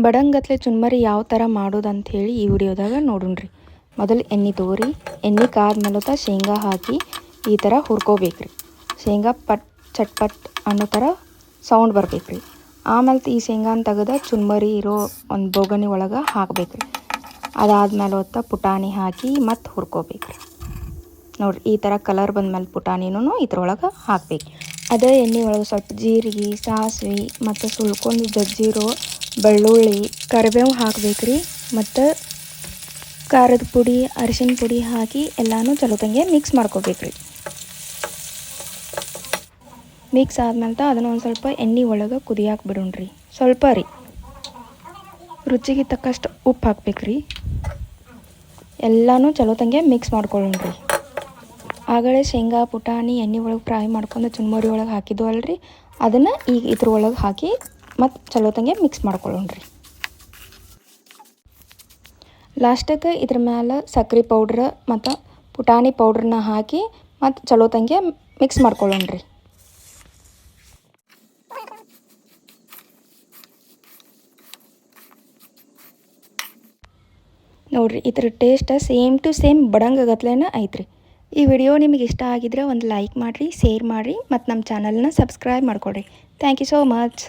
ಬಡಂಗತ್ಲೆ ಚುನ್ಮರಿ ಯಾವ ಥರ ಮಾಡೋದು ಅಂಥೇಳಿ ಈ ವಿಡಿಯೋದಾಗ ನೋಡೋಣ್ರಿ. ಮೊದಲು ಎಣ್ಣೆ ತೊಗೊರಿ. ಎಣ್ಣೆ ಕಾದ್ಮೇಲೆ ಶೇಂಗಾ ಹಾಕಿ ಈ ಥರ ಹುರ್ಕೋಬೇಕ್ರಿ. ಶೇಂಗಾ ಪಟ್ ಚಟ್ಪಟ್ ಅನ್ನೋ ಥರ ಸೌಂಡ್ ಬರ್ಬೇಕ್ರಿ. ಆಮೇಲೆ ಈ ಶೇಂಗಾನ ತೆಗೆದು ಚುನ್ಮರಿ ಇರೋ ಒಂದು ಬೋಗಣಿ ಒಳಗೆ ಹಾಕಬೇಕ್ರಿ. ಅದಾದ್ಮೇಲೆ ಪುಟಾಣಿ ಹಾಕಿ ಮತ್ತೆ ಹುರ್ಕೋಬೇಕ್ರಿ. ನೋಡಿರಿ, ಈ ಥರ ಕಲರ್ ಬಂದಮೇಲೆ ಪುಟಾಣಿನೂ ಇದ್ರೊಳಗೆ ಹಾಕಬೇಕು. ಅದೇ ಎಣ್ಣೆ ಒಳಗೆ ಸ್ವಲ್ಪ ಜೀರಿಗೆ, ಸಾಸಿವೆ ಮತ್ತು ಸುಳ್ಕೊಂಡು ಜಜ್ಜಿರೋ ಬೆಳ್ಳುಳ್ಳಿ, ಕರಿಬೇವು ಹಾಕಬೇಕ್ರಿ. ಮತ್ತು ಖಾರದ ಪುಡಿ, ಅರಿಶಿನ ಪುಡಿ ಹಾಕಿ ಎಲ್ಲನೂ ಚಲೋತಂಗೆ ಮಿಕ್ಸ್ ಮಾಡ್ಕೋಬೇಕ್ರಿ. ಮಿಕ್ಸ್ ಆದ್ಮೇಲೆ ಅದನ್ನು ಒಂದು ಸ್ವಲ್ಪ ಎಣ್ಣೆ ಒಳಗೆ ಕುದಿಯಾಕೆ ಬಿಡೋಣ್ರಿ. ಸ್ವಲ್ಪ ರೀ, ರುಚಿಗೆ ತಕ್ಕಷ್ಟು ಉಪ್ಪು ಹಾಕ್ಬೇಕ್ರಿ. ಎಲ್ಲನೂ ಚಲೋತಂಗೆ ಮಿಕ್ಸ್ ಮಾಡ್ಕೊಳ್ಳೋಣ್ರಿ. ಆಗಲೇ ಶೇಂಗಾ ಪುಟಾಣಿ ಎಣ್ಣೆ ಒಳಗೆ ಫ್ರೈ ಮಾಡ್ಕೊಂಡು ಚುನ್ಮರಿ ಒಳಗೆ ಹಾಕಿದ್ವು ಅಲ್ರಿ, ಅದನ್ನು ಈಗ ಇದ್ರ ಒಳಗೆ ಹಾಕಿ ಮತ್ತು ಚಲೋತಂಗೆ ಮಿಕ್ಸ್ ಮಾಡ್ಕೊಳ್ಳೋಣ್ರಿ. ಲಾಸ್ಟಕ್ಕೆ ಇದ್ರ ಮೇಲೆ ಸಕ್ರೆ ಪೌಡ್ರ್ ಮತ್ತು ಪುಟಾಣಿ ಪೌಡ್ರನ್ನ ಹಾಕಿ ಮತ್ತು ಚಲೋತಂಗೆ ಮಿಕ್ಸ್ ಮಾಡ್ಕೊಳ್ಳೋಣ್ರಿ. ನೋಡಿರಿ, ಇದ್ರ ಟೇಸ್ಟ್ ಸೇಮ್ ಟು ಸೇಮ್ ಬಡಂಗಗತ್ಲೇನ ಐತ್ರಿ. ಈ ವಿಡಿಯೋ ನಿಮಗೆ ಇಷ್ಟ ಆಗಿದ್ರೆ ಒಂದು ಲೈಕ್ ಮಾಡಿರಿ, ಶೇರ್ ಮಾಡಿರಿ ಮತ್ತು ನಮ್ಮ ಚಾನಲ್ನ ಸಬ್ಸ್ಕ್ರೈಬ್ ಮಾಡ್ಕೊಳ್ರಿ. Thank you so much.